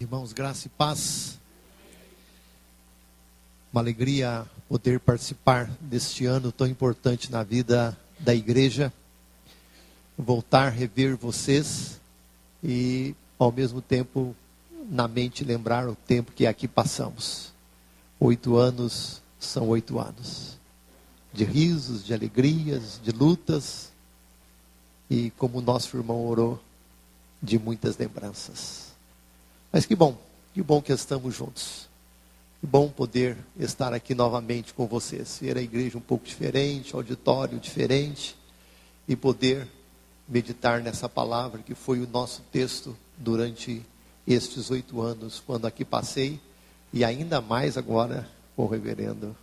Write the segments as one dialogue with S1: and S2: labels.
S1: Irmãos, graça e paz. Uma alegria poder participar deste ano tão importante na vida da igreja. Voltar a rever vocês e, ao mesmo tempo, na mente lembrar o tempo que aqui passamos. 8 anos são 8 anos. De risos, de alegrias, de lutas. E, como o nosso irmão orou, de muitas lembranças. Mas que bom que estamos juntos. Que bom poder estar aqui novamente com vocês. Ver a igreja um pouco diferente, auditório diferente. E poder meditar nessa palavra que foi o nosso texto durante estes 8 anos, quando aqui passei. E ainda mais agora com o reverendo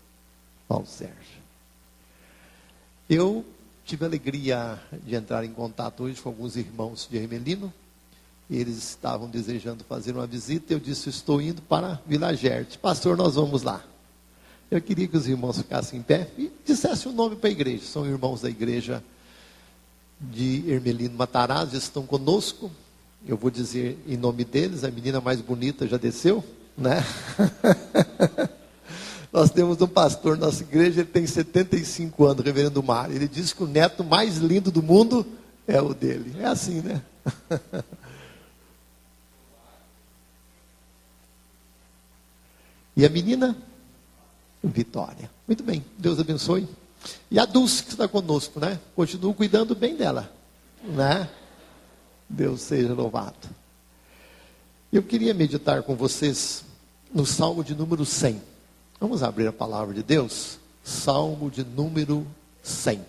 S1: Paulo Sérgio. Eu tive a alegria de entrar em contato hoje com alguns irmãos de Ermelino. Eles estavam desejando fazer uma visita. Eu disse, estou indo para Vila Gerte. Pastor, nós vamos lá. Eu queria que os irmãos ficassem em pé e dissessem o nome para a igreja. São irmãos da igreja de Ermelino Matarazzo, estão conosco. Eu vou dizer em nome deles. A menina mais bonita já desceu, né? Nós temos um pastor na nossa igreja, ele tem 75 anos, o reverendo Mário. Ele diz que o neto mais lindo do mundo é o dele. É assim, né? E a menina? Vitória. Muito bem, Deus abençoe. E a Dulce que está conosco, né? Continuo cuidando bem dela, né? Deus seja louvado. Eu queria meditar com vocês no Salmo de número 100. Vamos abrir a palavra de Deus? Salmo de número 100. A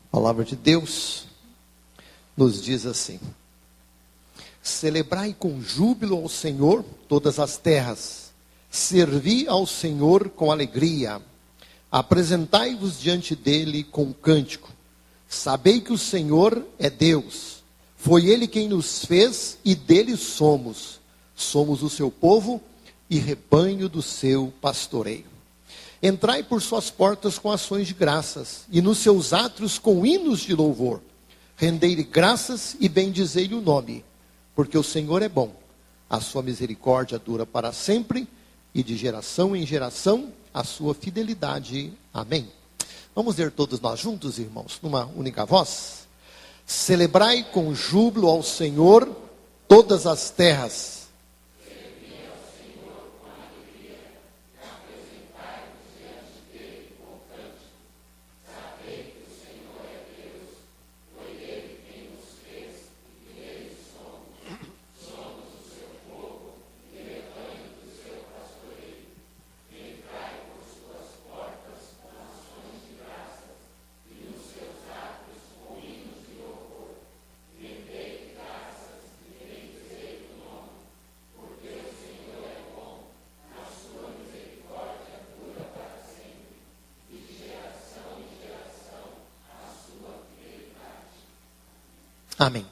S1: palavra de Deus nos diz assim: celebrai com júbilo ao Senhor todas as terras, servi ao Senhor com alegria, apresentai-vos diante dele com cântico, sabei que o Senhor é Deus, foi ele quem nos fez e dele somos o seu povo e rebanho do seu pastoreio. Entrai por suas portas com ações de graças, e nos seus átrios com hinos de louvor, rendei-lhe graças e bendizei-lhe o nome, porque o Senhor é bom, a sua misericórdia dura para sempre, e de geração em geração a sua fidelidade. Amém. Vamos ler todos nós juntos, irmãos, numa única voz. Celebrai com júbilo ao Senhor todas as terras. Amém.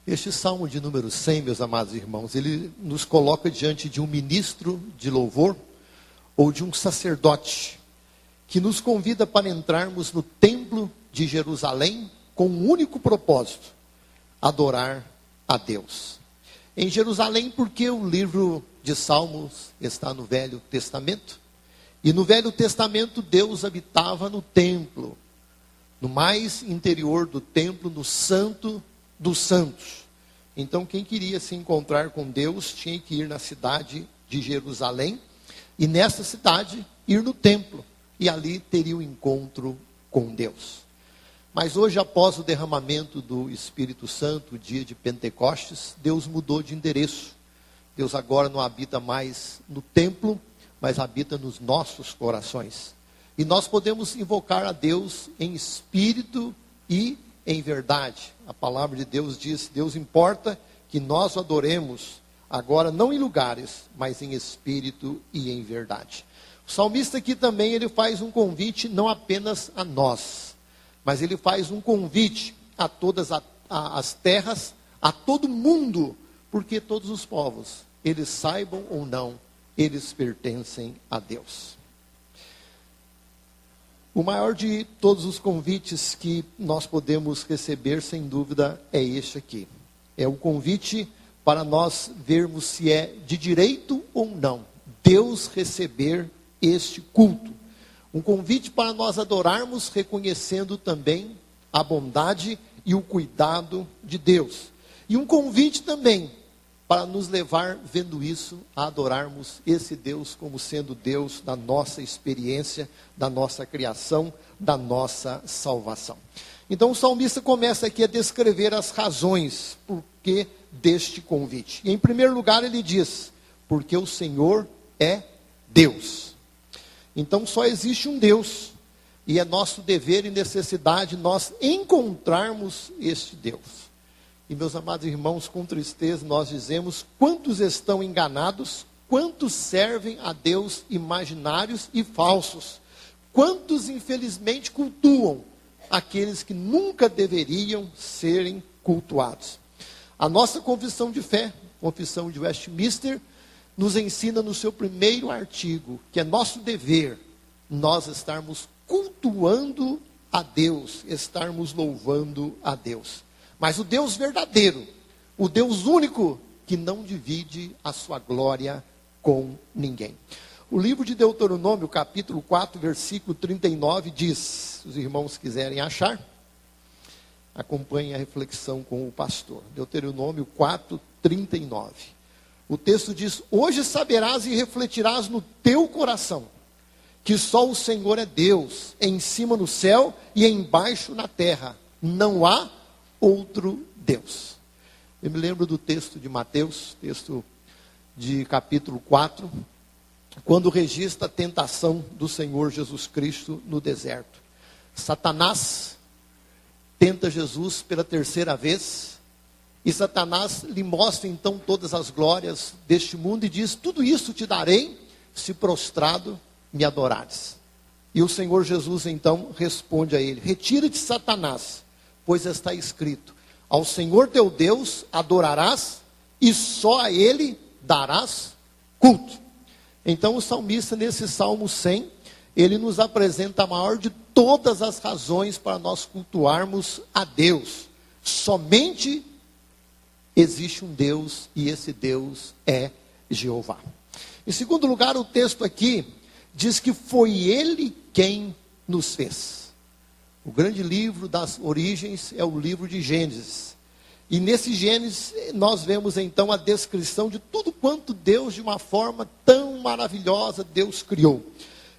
S1: Este salmo de número 100, meus amados irmãos, ele nos coloca diante de um ministro de louvor ou de um sacerdote que nos convida para entrarmos no templo de Jerusalém com um único propósito: adorar a Deus. Em Jerusalém, porque o livro de Salmos está no Velho Testamento, e no Velho Testamento Deus habitava no templo, no mais interior do templo, no Santo dos Santos. Então, quem queria se encontrar com Deus tinha que ir na cidade de Jerusalém, e nessa cidade ir no templo, e ali teria um encontro com Deus. Mas hoje, após o derramamento do Espírito Santo, o dia de Pentecostes, Deus mudou de endereço. Deus agora não habita mais no templo, mas habita nos nossos corações. E nós podemos invocar a Deus em espírito e em verdade. A palavra de Deus diz: Deus importa que nós o adoremos, agora não em lugares, mas em espírito e em verdade. O salmista aqui também, ele faz um convite não apenas a nós, mas ele faz um convite a todas as terras, a todo mundo, porque todos os povos, eles saibam ou não, eles pertencem a Deus. O maior de todos os convites que nós podemos receber, sem dúvida, é este aqui. É o convite para nós vermos se é de direito ou não Deus receber este culto. Um convite para nós adorarmos, reconhecendo também a bondade e o cuidado de Deus. E um convite também para nos levar, vendo isso, a adorarmos esse Deus como sendo Deus da nossa experiência, da nossa criação, da nossa salvação. Então o salmista começa aqui a descrever as razões por que deste convite. E em primeiro lugar ele diz, porque o Senhor é Deus. Então só existe um Deus, e é nosso dever e necessidade nós encontrarmos este Deus. E meus amados irmãos, com tristeza nós dizemos, quantos estão enganados, quantos servem a Deus imaginários e falsos, quantos infelizmente cultuam aqueles que nunca deveriam serem cultuados. A nossa confissão de fé, confissão de Westminster, nos ensina no seu primeiro artigo, que é nosso dever, nós estarmos cultuando a Deus, estarmos louvando a Deus. Mas o Deus verdadeiro, o Deus único, que não divide a sua glória com ninguém. O livro de Deuteronômio, capítulo 4, versículo 39, diz, se os irmãos quiserem achar, acompanhem a reflexão com o pastor. Deuteronômio 4, 39. O texto diz, hoje saberás e refletirás no teu coração, que só o Senhor é Deus, em cima no céu e embaixo na terra. Não há outro Deus. Eu me lembro do texto de Mateus, texto de capítulo 4, quando registra a tentação do Senhor Jesus Cristo no deserto. Satanás tenta Jesus pela terceira vez, e Satanás lhe mostra então todas as glórias deste mundo e diz, tudo isso te darei, se prostrado me adorares. E o Senhor Jesus então responde a ele, retira-te Satanás, pois está escrito, ao Senhor teu Deus adorarás, e só a Ele darás culto. Então o salmista nesse Salmo 100, ele nos apresenta a maior de todas as razões para nós cultuarmos a Deus. Somente existe um Deus, e esse Deus é Jeová. Em segundo lugar, o texto aqui diz que foi Ele quem nos fez. O grande livro das origens é o livro de Gênesis. E nesse Gênesis nós vemos então a descrição de tudo quanto Deus, de uma forma tão maravilhosa, Deus criou.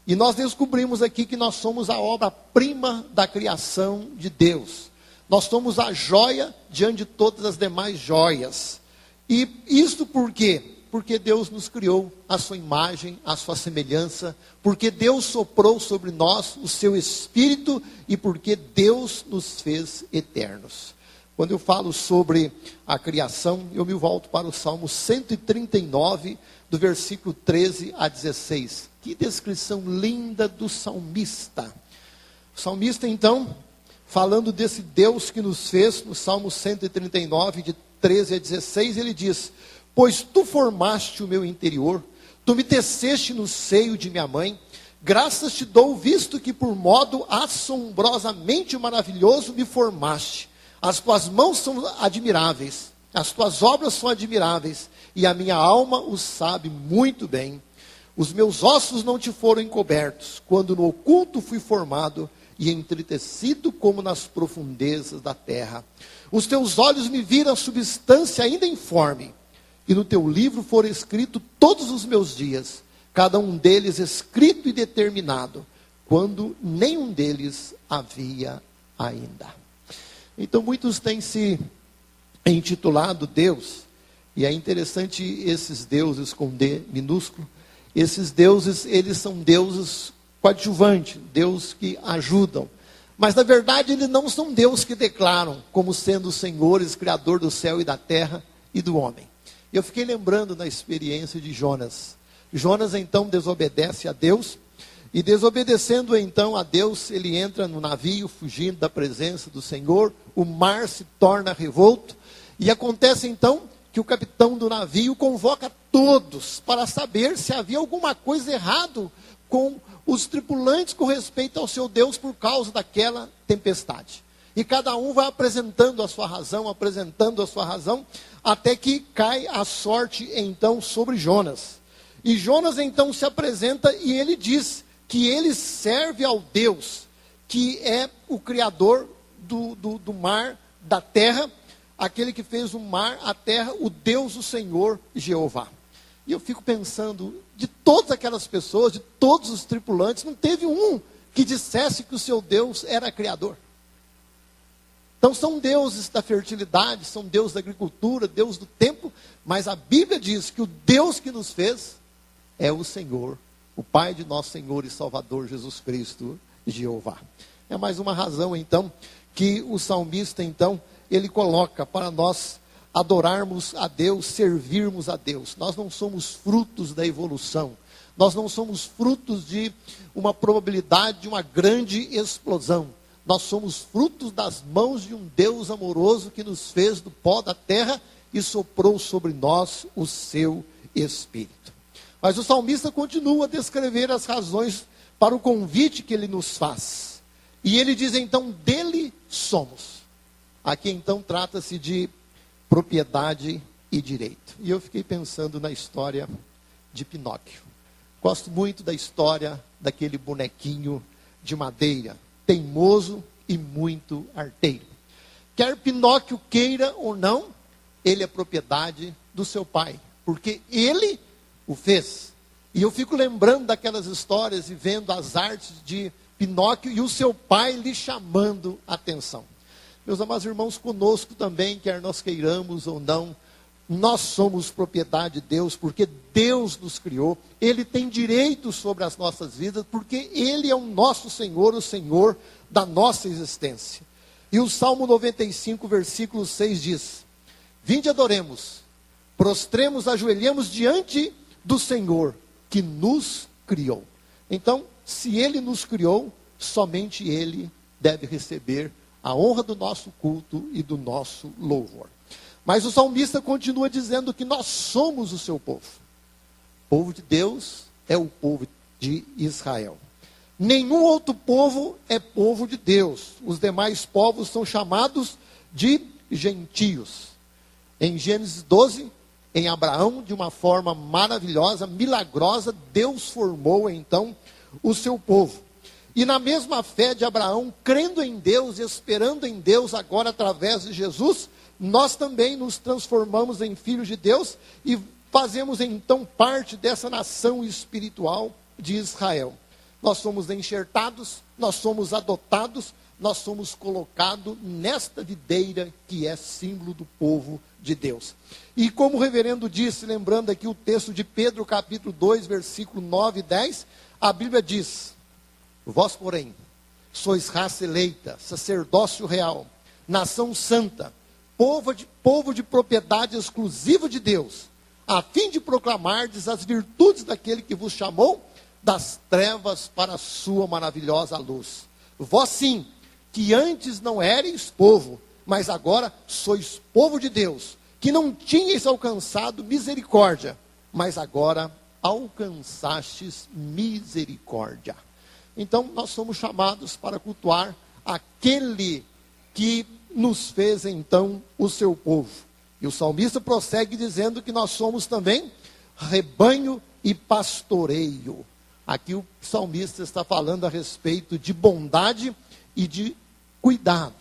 S1: E nós descobrimos aqui que nós somos a obra-prima da criação de Deus. Nós somos a joia diante de todas as demais joias. E isso por quê? Porque Deus nos criou a sua imagem, a sua semelhança, porque Deus soprou sobre nós o seu Espírito e porque Deus nos fez eternos. Quando eu falo sobre a criação, eu me volto para o Salmo 139, do versículo 13 a 16. Que descrição linda do salmista. O salmista então, falando desse Deus que nos fez, no Salmo 139, de 13 a 16, ele diz, pois tu formaste o meu interior, tu me teceste no seio de minha mãe, graças te dou, visto que por modo assombrosamente maravilhoso me formaste. As tuas mãos são admiráveis, as tuas obras são admiráveis, e a minha alma o sabe muito bem. Os meus ossos não te foram encobertos, quando no oculto fui formado e entretecido como nas profundezas da terra. Os teus olhos me viram a substância ainda informe, e no teu livro foram escritos todos os meus dias, cada um deles escrito e determinado, quando nenhum deles havia ainda. Então muitos têm se intitulado Deus, e é interessante esses deuses com D minúsculo, esses deuses, eles são deuses coadjuvantes, Deus que ajudam, mas na verdade eles não são Deus que declaram como sendo os senhores, criador do céu e da terra e do homem. Eu fiquei lembrando da experiência de Jonas. Jonas então desobedece a Deus, e desobedecendo então a Deus, ele entra no navio, fugindo da presença do Senhor, o mar se torna revolto, e acontece então que o capitão do navio convoca todos para saber se havia alguma coisa errada com os tripulantes com respeito ao seu Deus por causa daquela tempestade. E cada um vai apresentando a sua razão, até que cai a sorte então sobre Jonas. E Jonas então se apresenta e ele diz que ele serve ao Deus, que é o Criador do mar, da terra, aquele que fez o mar, a terra, o Deus, o Senhor, Jeová. E eu fico pensando, de todas aquelas pessoas, de todos os tripulantes, não teve um que dissesse que o seu Deus era Criador. Então são deuses da fertilidade, são deuses da agricultura, Deus do tempo, mas a Bíblia diz que o Deus que nos fez é o Senhor, o Pai de nosso Senhor e Salvador Jesus Cristo, Jeová. É mais uma razão então, que o salmista então, ele coloca para nós adorarmos a Deus, servirmos a Deus. Nós não somos frutos da evolução, nós não somos frutos de uma probabilidade de uma grande explosão. Nós somos frutos das mãos de um Deus amoroso que nos fez do pó da terra e soprou sobre nós o seu Espírito. Mas o salmista continua a descrever as razões para o convite que ele nos faz. E ele diz então, dele somos. Aqui então trata-se de propriedade e direito. E eu fiquei pensando na história de Pinóquio. Gosto muito da história daquele bonequinho de madeira, teimoso e muito arteiro. Quer Pinóquio queira ou não, ele é propriedade do seu pai, porque ele o fez. E eu fico lembrando daquelas histórias e vendo as artes de Pinóquio e o seu pai lhe chamando a atenção. Meus amados irmãos, conosco também, quer nós queiramos ou não, nós somos propriedade de Deus, porque Deus nos criou, Ele tem direito sobre as nossas vidas, porque Ele é o nosso Senhor, o Senhor da nossa existência. E o Salmo 95, versículo 6 diz, vinde adoremos, prostremos, ajoelhemos diante do Senhor, que nos criou. Então, se Ele nos criou, somente Ele deve receber a honra do nosso culto e do nosso louvor. Mas o salmista continua dizendo que nós somos o seu povo. O povo de Deus é o povo de Israel. Nenhum outro povo é povo de Deus. Os demais povos são chamados de gentios. Em Gênesis 12, em Abraão, de uma forma maravilhosa, milagrosa, Deus formou então o seu povo. E na mesma fé de Abraão, crendo em Deus, esperando em Deus, agora através de Jesus, nós também nos transformamos em filhos de Deus e fazemos então parte dessa nação espiritual de Israel. Nós somos enxertados, nós somos adotados, nós somos colocados nesta videira que é símbolo do povo de Deus. E como o reverendo disse, lembrando aqui o texto de Pedro, capítulo 2, versículo 9 e 10, a Bíblia diz, vós, porém, sois raça eleita, sacerdócio real, nação santa, povo de propriedade exclusiva de Deus, a fim de proclamardes as virtudes daquele que vos chamou das trevas para a sua maravilhosa luz. Vós sim, que antes não éreis povo, mas agora sois povo de Deus, que não tinhais alcançado misericórdia, mas agora alcançastes misericórdia. Então, nós somos chamados para cultuar aquele que nos fez, então, o seu povo. E o salmista prossegue dizendo que nós somos também rebanho e pastoreio. Aqui o salmista está falando a respeito de bondade e de cuidado.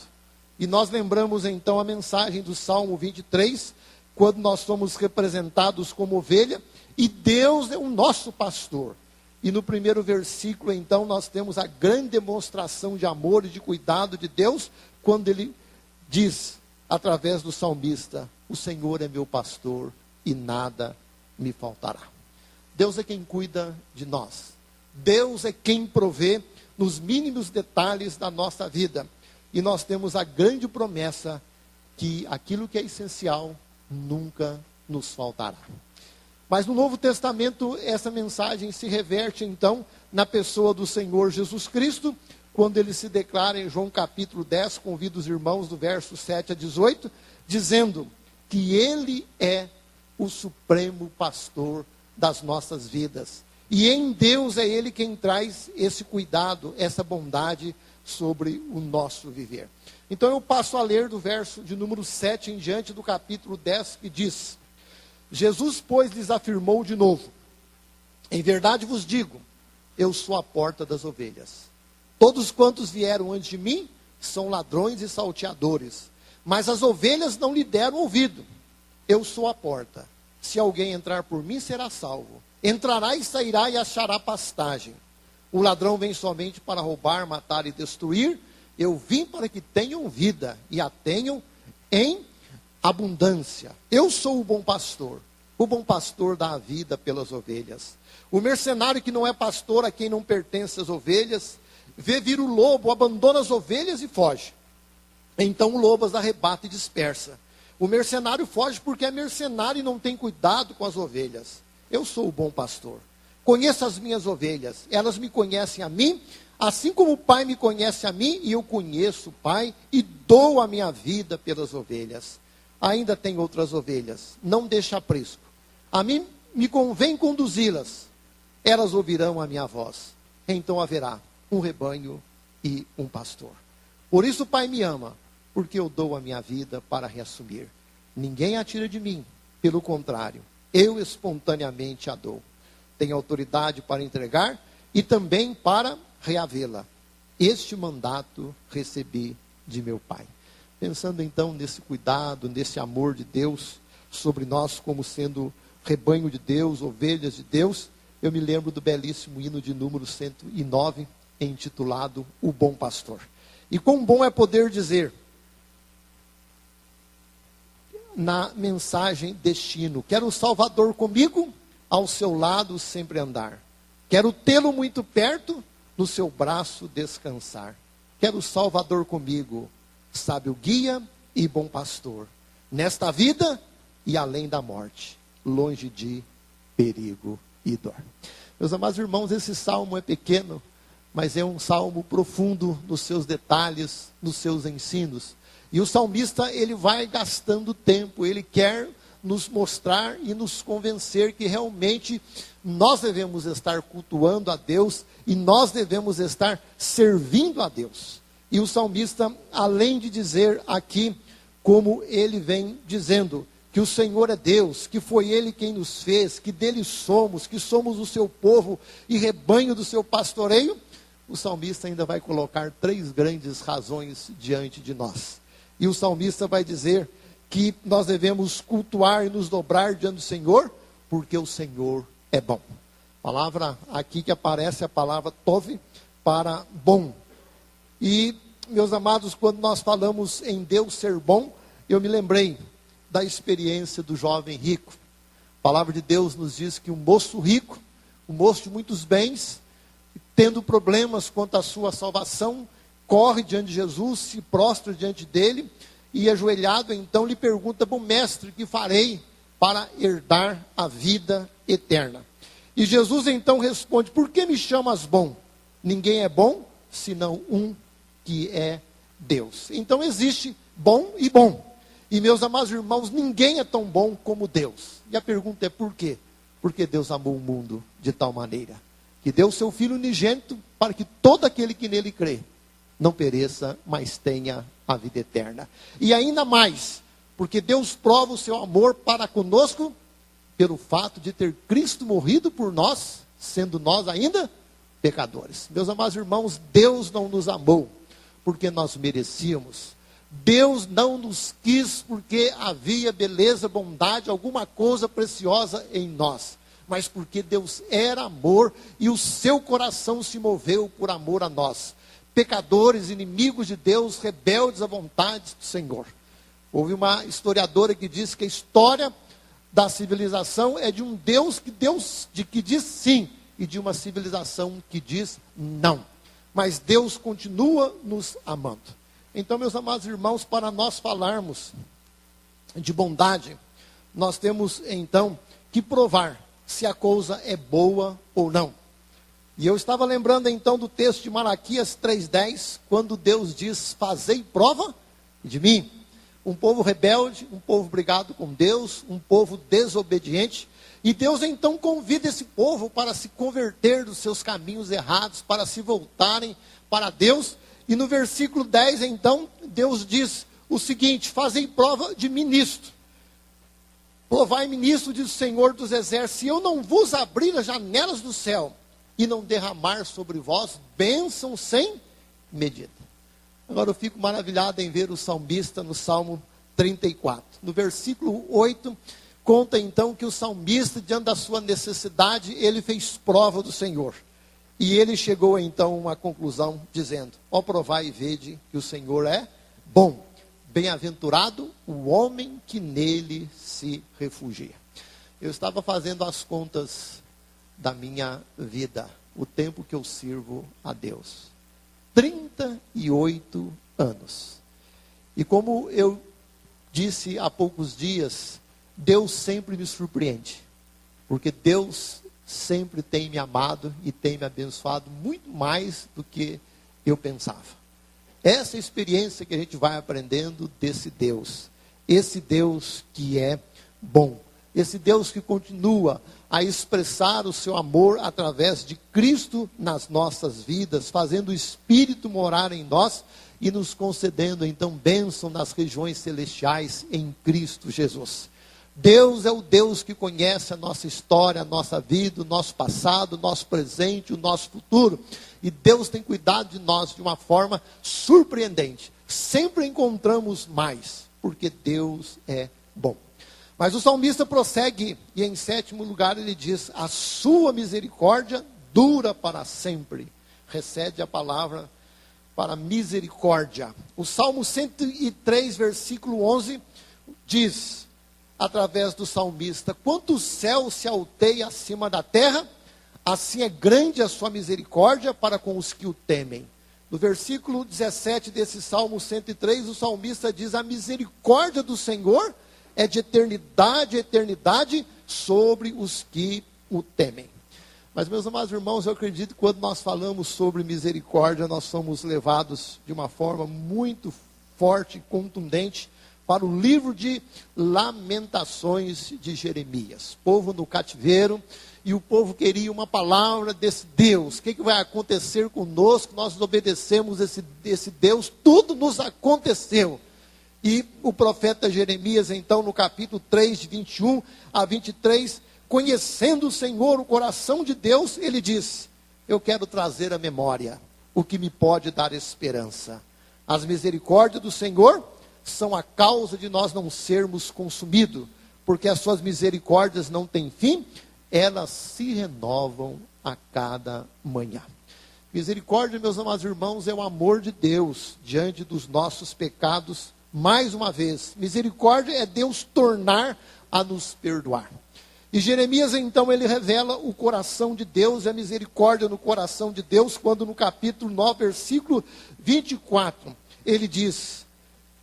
S1: E nós lembramos, então, a mensagem do Salmo 23, quando nós somos representados como ovelha, e Deus é o nosso pastor. E no primeiro versículo, então, nós temos a grande demonstração de amor e de cuidado de Deus, quando ele diz, através do salmista, o Senhor é meu pastor e nada me faltará. Deus é quem cuida de nós. Deus é quem provê nos mínimos detalhes da nossa vida. E nós temos a grande promessa que aquilo que é essencial nunca nos faltará. Mas no Novo Testamento, essa mensagem se reverte, então, na pessoa do Senhor Jesus Cristo, quando ele se declara em João capítulo 10, convida os irmãos do verso 7 a 18, dizendo que ele é o supremo pastor das nossas vidas. E em Deus é ele quem traz esse cuidado, essa bondade sobre o nosso viver. Então eu passo a ler do verso de número 7 em diante do capítulo 10, que diz: Jesus, pois, lhes afirmou de novo: em verdade vos digo, eu sou a porta das ovelhas. Todos quantos vieram antes de mim são ladrões e salteadores, mas as ovelhas não lhe deram ouvido. Eu sou a porta. Se alguém entrar por mim, será salvo. Entrará e sairá e achará pastagem. O ladrão vem somente para roubar, matar e destruir. Eu vim para que tenham vida e a tenham em abundância. Eu sou o bom pastor. O bom pastor dá a vida pelas ovelhas. O mercenário que não é pastor, a quem não pertence as ovelhas, vê vir o lobo, abandona as ovelhas e foge. Então o lobo as arrebata e dispersa. O mercenário foge porque é mercenário e não tem cuidado com as ovelhas. Eu sou o bom pastor. Conheço as minhas ovelhas. Elas me conhecem a mim, assim como o Pai me conhece a mim, e eu conheço o Pai e dou a minha vida pelas ovelhas. Ainda tem outras ovelhas. Não deixa aprisco. A mim me convém conduzi-las. Elas ouvirão a minha voz. Então haverá um rebanho e um pastor. Por isso o Pai me ama, porque eu dou a minha vida para reassumir. Ninguém a tira de mim, pelo contrário, eu espontaneamente a dou. Tenho autoridade para entregar e também para reavê-la. Este mandato recebi de meu Pai. Pensando então nesse cuidado, nesse amor de Deus sobre nós como sendo rebanho de Deus, ovelhas de Deus, eu me lembro do belíssimo hino de número 109, intitulado O Bom Pastor. E quão bom é poder dizer, na mensagem destino: quero o Salvador comigo, ao seu lado sempre andar. Quero tê-lo muito perto, no seu braço descansar. Quero o Salvador comigo, sábio guia e bom pastor, nesta vida e além da morte, longe de perigo e dor. Meus amados irmãos, esse salmo é pequeno, mas é um salmo profundo nos seus detalhes, nos seus ensinos. E o salmista, ele vai gastando tempo, ele quer nos mostrar e nos convencer que realmente nós devemos estar cultuando a Deus e nós devemos estar servindo a Deus. E o salmista, além de dizer aqui, como ele vem dizendo, que o Senhor é Deus, que foi Ele quem nos fez, que dele somos, que somos o seu povo e rebanho do seu pastoreio, o salmista ainda vai colocar 3 grandes razões diante de nós. E o salmista vai dizer que nós devemos cultuar e nos dobrar diante do Senhor, porque o Senhor é bom. A palavra aqui que aparece, a palavra tov, para bom. E, meus amados, quando nós falamos em Deus ser bom, eu me lembrei da experiência do jovem rico. A palavra de Deus nos diz que um moço rico, um moço de muitos bens, tendo problemas quanto à sua salvação, corre diante de Jesus, se prostra diante dele, e ajoelhado então lhe pergunta: bom mestre, que farei para herdar a vida eterna? E Jesus então responde: por que me chamas bom? Ninguém é bom, senão um que é Deus. Então existe bom e bom. E meus amados irmãos, ninguém é tão bom como Deus. E a pergunta é por quê? Porque Deus amou o mundo de tal maneira que deu o seu Filho unigênito para que todo aquele que nele crê não pereça, mas tenha a vida eterna. E ainda mais, porque Deus prova o seu amor para conosco pelo fato de ter Cristo morrido por nós, sendo nós ainda pecadores. Meus amados irmãos, Deus não nos amou porque nós merecíamos. Deus não nos quis porque havia beleza, bondade, alguma coisa preciosa em nós, mas porque Deus era amor e o seu coração se moveu por amor a nós, pecadores, inimigos de Deus, rebeldes à vontade do Senhor. Houve uma historiadora que disse que a história da civilização é de um Deus que diz sim e de uma civilização que diz não, mas Deus continua nos amando. Então, meus amados irmãos, para nós falarmos de bondade, nós temos então que provar se a coisa é boa ou não. E eu estava lembrando então do texto de Malaquias 3:10, quando Deus diz: fazei prova de mim. Um povo rebelde, um povo brigado com Deus, um povo desobediente. E Deus então convida esse povo para se converter dos seus caminhos errados, para se voltarem para Deus. E no versículo 10, então, Deus diz o seguinte: fazei prova de mim nisto. Provai-me nisto, diz o Senhor dos Exércitos, se eu não vos abrir as janelas do céu e não derramar sobre vós bênção sem medida. Agora eu fico maravilhado em ver o salmista no Salmo 34. No versículo 8, conta então que o salmista, diante da sua necessidade, ele fez prova do Senhor. E ele chegou então a uma conclusão dizendo: ó, provai e vede que o Senhor é bom. Bem-aventurado o homem que nele se refugia. Eu estava fazendo as contas da minha vida, o tempo que eu sirvo a Deus. 38 anos. E como eu disse há poucos dias, Deus sempre me surpreende. Porque Deus sempre tem me amado e tem me abençoado muito mais do que eu pensava. Essa experiência que a gente vai aprendendo desse Deus. Esse Deus que é bom. Esse Deus que continua a expressar o seu amor através de Cristo nas nossas vidas, fazendo o Espírito morar em nós e nos concedendo então bênção nas regiões celestiais em Cristo Jesus. Deus é o Deus que conhece a nossa história, a nossa vida, o nosso passado, o nosso presente, o nosso futuro. E Deus tem cuidado de nós de uma forma surpreendente. Sempre encontramos mais, porque Deus é bom. Mas o salmista prossegue, e em 7º lugar ele diz: a sua misericórdia dura para sempre. Recede a palavra para misericórdia. O Salmo 103, versículo 11, diz, através do salmista: quanto o céu se alteia acima da terra, assim é grande a sua misericórdia para com os que o temem. No versículo 17 desse Salmo 103, o salmista diz: a misericórdia do Senhor é de eternidade a eternidade sobre os que o temem. Mas, meus amados irmãos, eu acredito que quando nós falamos sobre misericórdia, nós somos levados de uma forma muito forte e contundente para o livro de Lamentações de Jeremias. Povo no cativeiro, e o povo queria uma palavra desse Deus. O que vai acontecer conosco? Nós obedecemos esse Deus, tudo nos aconteceu. E o profeta Jeremias, então, no capítulo 3, de 21 a 23, conhecendo o Senhor, o coração de Deus, ele diz: eu quero trazer à memória o que me pode dar esperança. As misericórdias do Senhor são a causa de nós não sermos consumidos, porque as suas misericórdias não têm fim, elas se renovam a cada manhã. Misericórdia, meus amados irmãos, é o amor de Deus diante dos nossos pecados. Mais uma vez, misericórdia é Deus tornar a nos perdoar. E Jeremias, então, ele revela o coração de Deus, a misericórdia no coração de Deus, quando no capítulo 9, versículo 24, ele diz,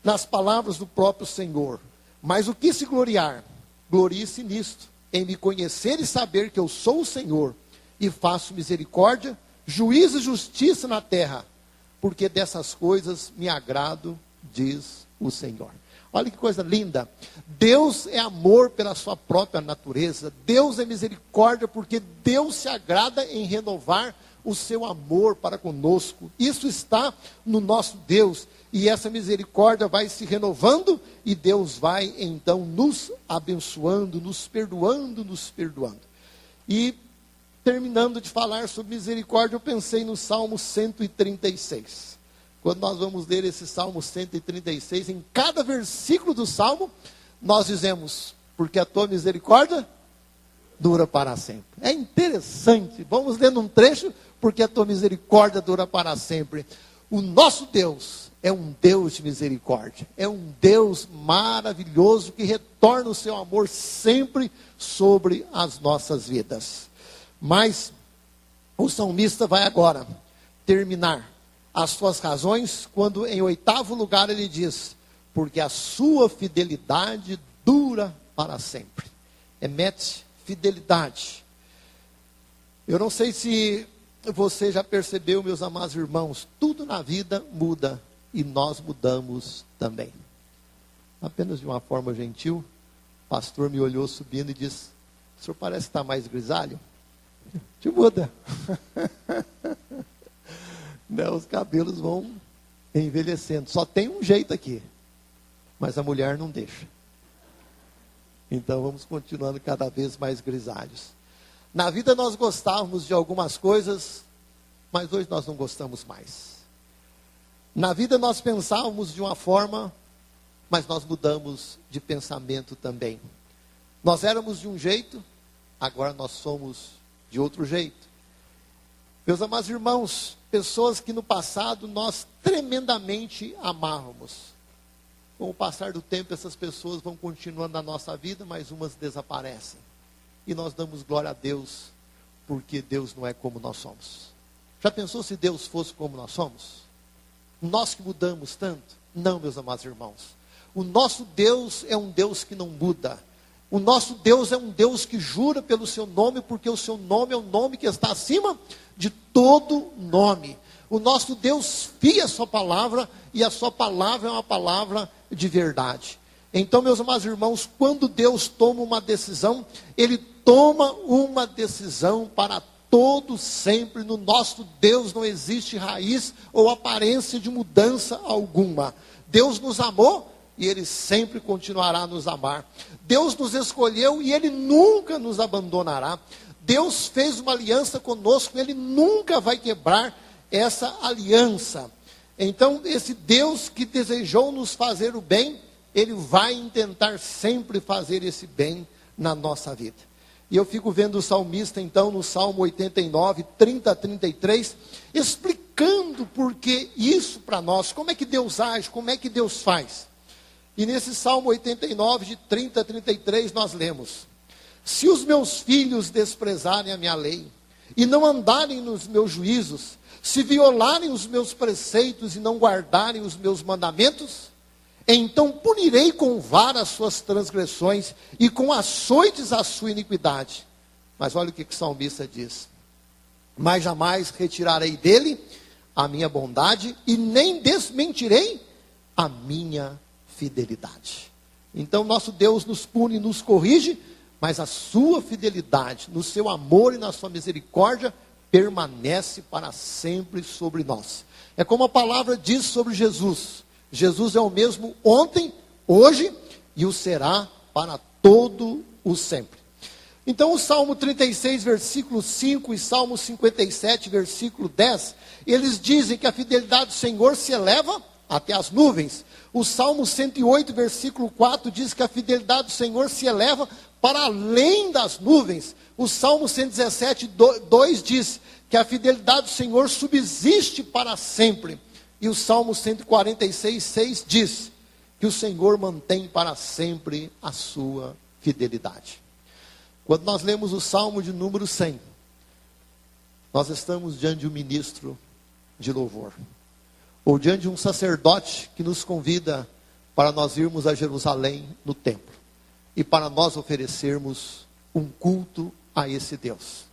S1: nas palavras do próprio Senhor: mas o que se gloriar, glorie-se nisto, em me conhecer e saber que eu sou o Senhor, e faço misericórdia, juízo e justiça na terra, porque dessas coisas me agrado, diz o Senhor. Olha que coisa linda. Deus é amor pela sua própria natureza. Deus é misericórdia porque Deus se agrada em renovar o seu amor para conosco. Isso está no nosso Deus. E essa misericórdia vai se renovando e Deus vai então nos abençoando, nos perdoando, nos perdoando. E terminando de falar sobre misericórdia, eu pensei no Salmo 136. Quando nós vamos ler esse Salmo 136, em cada versículo do Salmo, nós dizemos: porque a tua misericórdia dura para sempre. É interessante. Vamos lendo um trecho: porque a tua misericórdia dura para sempre. O nosso Deus é um Deus de misericórdia. É um Deus maravilhoso que retorna o seu amor sempre sobre as nossas vidas. Mas o salmista vai agora terminar as suas razões, quando em 8º lugar ele diz: porque a sua fidelidade dura para sempre. Emet, fidelidade. Eu não sei se você já percebeu, meus amados irmãos, tudo na vida muda e nós mudamos também. Apenas de uma forma gentil, o pastor me olhou subindo e disse: o senhor parece estar mais grisalho? Te muda. Não, os cabelos vão envelhecendo. Só tem um jeito aqui, mas a mulher não deixa. Então vamos continuando cada vez mais grisalhos. Na vida nós gostávamos de algumas coisas, mas hoje nós não gostamos mais. Na vida nós pensávamos de uma forma, mas nós mudamos de pensamento também. Nós éramos de um jeito, agora nós somos de outro jeito. Meus amados irmãos, pessoas que no passado nós tremendamente amávamos. Com o passar do tempo, essas pessoas vão continuando na nossa vida, mas umas desaparecem. E nós damos glória a Deus, porque Deus não é como nós somos. Já pensou se Deus fosse como nós somos? Nós que mudamos tanto? Não, meus amados irmãos. O nosso Deus é um Deus que não muda. O nosso Deus é um Deus que jura pelo seu nome, porque o seu nome é o nome que está acima de todo nome. O nosso Deus fia a sua palavra, e a sua palavra é uma palavra de verdade. Então, meus amados irmãos, quando Deus toma uma decisão, Ele toma uma decisão para todo sempre. No nosso Deus não existe raiz ou aparência de mudança alguma. Deus nos amou e Ele sempre continuará a nos amar. Deus nos escolheu e Ele nunca nos abandonará. Deus fez uma aliança conosco, Ele nunca vai quebrar essa aliança. Então, esse Deus que desejou nos fazer o bem, Ele vai tentar sempre fazer esse bem na nossa vida. E eu fico vendo o salmista, então, no Salmo 89, 30 a 33, explicando por que isso para nós, como é que Deus age, como é que Deus faz. E nesse Salmo 89, de 30 a 33, nós lemos: se os meus filhos desprezarem a minha lei, e não andarem nos meus juízos, se violarem os meus preceitos e não guardarem os meus mandamentos, então punirei com vara as suas transgressões e com açoites a sua iniquidade. Mas olha o que o salmista diz: mas jamais retirarei dele a minha bondade e nem desmentirei a minha fidelidade. Então nosso Deus nos pune e nos corrige, mas a sua fidelidade, no seu amor e na sua misericórdia, permanece para sempre sobre nós. É como a palavra diz sobre Jesus: Jesus é o mesmo ontem, hoje e o será para todo o sempre. Então o Salmo 36, versículo 5 e Salmo 57, versículo 10, eles dizem que a fidelidade do Senhor se eleva até as nuvens. O Salmo 108, versículo 4 diz que a fidelidade do Senhor se eleva para além das nuvens. O Salmo 117, 2 diz que a fidelidade do Senhor subsiste para sempre. E o Salmo 146, 6 diz que o Senhor mantém para sempre a sua fidelidade. Quando nós lemos o Salmo de número 100, nós estamos diante de um ministro de louvor, ou diante de um sacerdote que nos convida para nós irmos a Jerusalém no templo, e para nós oferecermos um culto a esse Deus.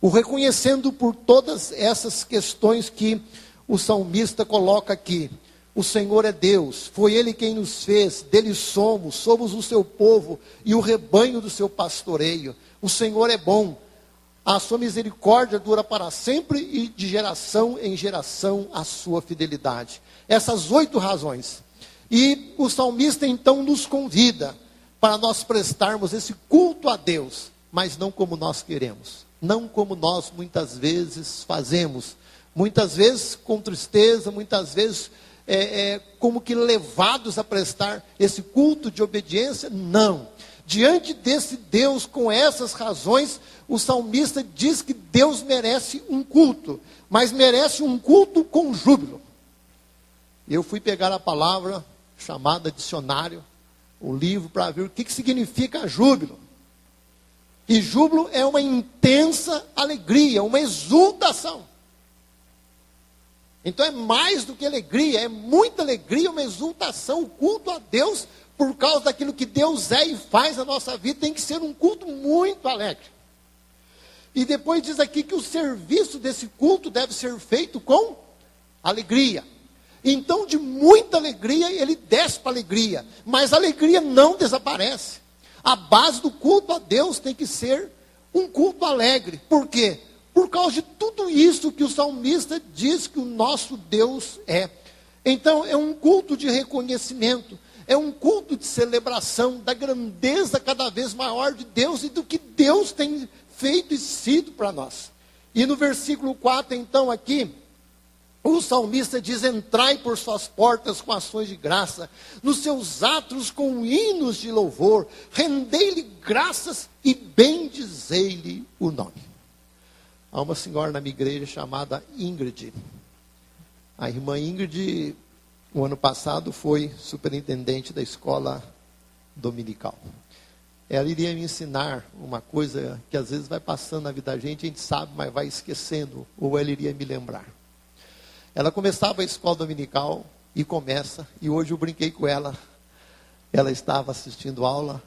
S1: O reconhecendo por todas essas questões que o salmista coloca aqui. O Senhor é Deus, foi Ele quem nos fez, dele somos o seu povo e o rebanho do seu pastoreio. O Senhor é bom, a sua misericórdia dura para sempre e de geração em geração a sua fidelidade. Essas 8 razões. E o salmista então nos convida para nós prestarmos esse culto a Deus, mas não como nós queremos, não como nós muitas vezes fazemos, muitas vezes com tristeza, muitas vezes como que levados a prestar esse culto de obediência. Não. Diante desse Deus, com essas razões, o salmista diz que Deus merece um culto, mas merece um culto com júbilo. Eu fui pegar a palavra chamada dicionário, o livro, para ver o que significa júbilo. E júbilo é uma intensa alegria, uma exultação. Então é mais do que alegria, é muita alegria, uma exultação. O culto a Deus, por causa daquilo que Deus é e faz na nossa vida, tem que ser um culto muito alegre. E depois diz aqui que o serviço desse culto deve ser feito com alegria. Então, de muita alegria, ele desce para a alegria. Mas a alegria não desaparece. A base do culto a Deus tem que ser um culto alegre. Por quê? Por causa de tudo isso que o salmista diz que o nosso Deus é. Então é um culto de reconhecimento, é um culto de celebração da grandeza cada vez maior de Deus e do que Deus tem feito e sido para nós. E no versículo 4, então, aqui, o salmista diz: entrai por suas portas com ações de graça, nos seus átrios com hinos de louvor, rendei-lhe graças e bendizei-lhe o nome. Há uma senhora na minha igreja chamada Ingrid. A irmã Ingrid, o ano passado, foi superintendente da escola dominical. Ela iria me ensinar uma coisa que às vezes vai passando na vida da gente, a gente sabe, mas vai esquecendo, ou ela iria me lembrar. Ela começava a escola dominical, e começa, e hoje eu brinquei com ela. Ela estava assistindo aula,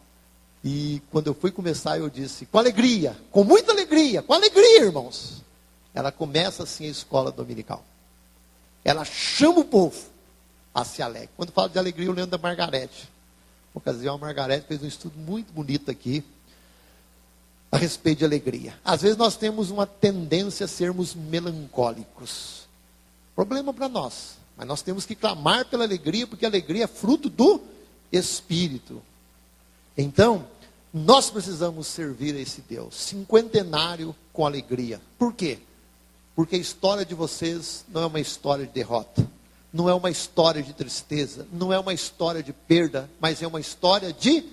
S1: e quando eu fui começar, eu disse: com alegria, com muita alegria, com alegria, irmãos. Ela começa assim a escola dominical. Ela chama o povo a se alegrar. Quando falo de alegria, eu lembro da Margarete. Na ocasião, a Margarete fez um estudo muito bonito aqui, a respeito de alegria. Às vezes nós temos uma tendência a sermos melancólicos. Problema para nós. Mas nós temos que clamar pela alegria, porque a alegria é fruto do Espírito. Então, nós precisamos servir a esse Deus. Cinquentenário com alegria. Por quê? Porque a história de vocês não é uma história de derrota. Não é uma história de tristeza. Não é uma história de perda. Mas é uma história de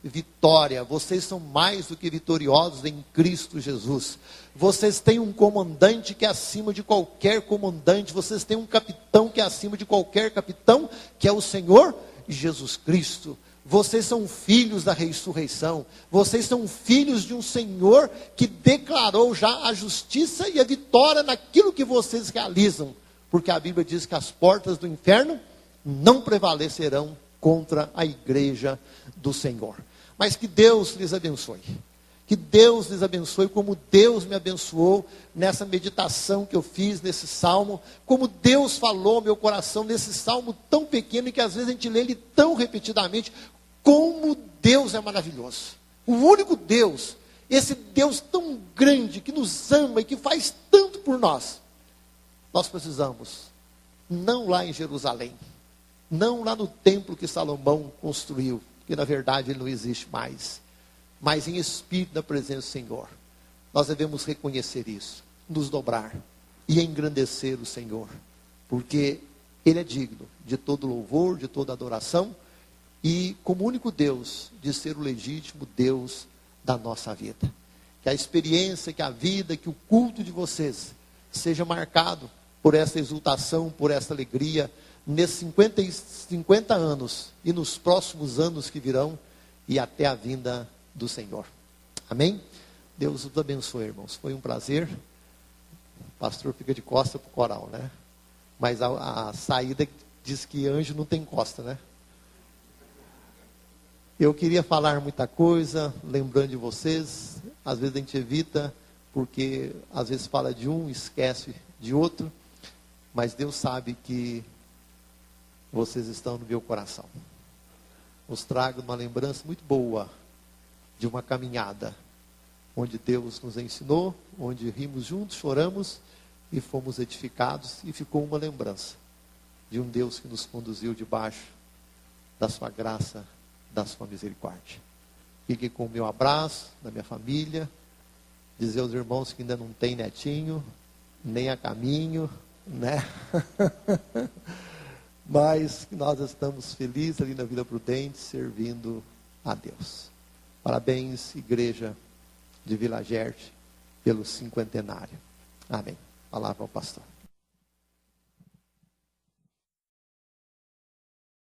S1: vitória. Vocês são mais do que vitoriosos em Cristo Jesus. Vocês têm um comandante que é acima de qualquer comandante. Vocês têm um capitão que é acima de qualquer capitão, que é o Senhor Jesus Cristo. Vocês são filhos da ressurreição. Vocês são filhos de um Senhor que declarou já a justiça e a vitória naquilo que vocês realizam. Porque a Bíblia diz que as portas do inferno não prevalecerão contra a igreja do Senhor. Mas que Deus lhes abençoe. Que Deus lhes abençoe como Deus me abençoou nessa meditação que eu fiz nesse salmo. Como Deus falou ao meu coração nesse salmo tão pequeno, e que às vezes a gente lê ele tão repetidamente. Como Deus é maravilhoso. O único Deus, esse Deus tão grande, que nos ama e que faz tanto por nós. Nós precisamos, não lá em Jerusalém, não lá no templo que Salomão construiu, que na verdade ele não existe mais, mas em espírito da presença do Senhor. Nós devemos reconhecer isso, nos dobrar e engrandecer o Senhor, porque Ele é digno de todo louvor, de toda adoração, e como único Deus, de ser o legítimo Deus da nossa vida. Que a experiência, que a vida, que o culto de vocês seja marcado por essa exultação, por essa alegria, nesses 50 anos e nos próximos anos que virão, e até a vinda do Senhor. Amém? Deus os abençoe, irmãos. Foi um prazer. O pastor fica de costa para o coral, né? Mas a saída diz que anjo não tem costa, né? Eu queria falar muita coisa, lembrando de vocês. Às vezes a gente evita, porque às vezes fala de um, esquece de outro. Mas Deus sabe que vocês estão no meu coração. Os trago uma lembrança muito boa de uma caminhada, onde Deus nos ensinou, onde rimos juntos, choramos e fomos edificados. E ficou uma lembrança de um Deus que nos conduziu debaixo da sua graça, da sua misericórdia. Fique com o meu abraço, da minha família. Dizer aos irmãos que ainda não tem netinho, nem a caminho, né? Mas nós estamos felizes ali na Vila Prudente, servindo a Deus. Parabéns, igreja de Vila Gerte, pelo cinquentenário. Amém. Palavra ao pastor.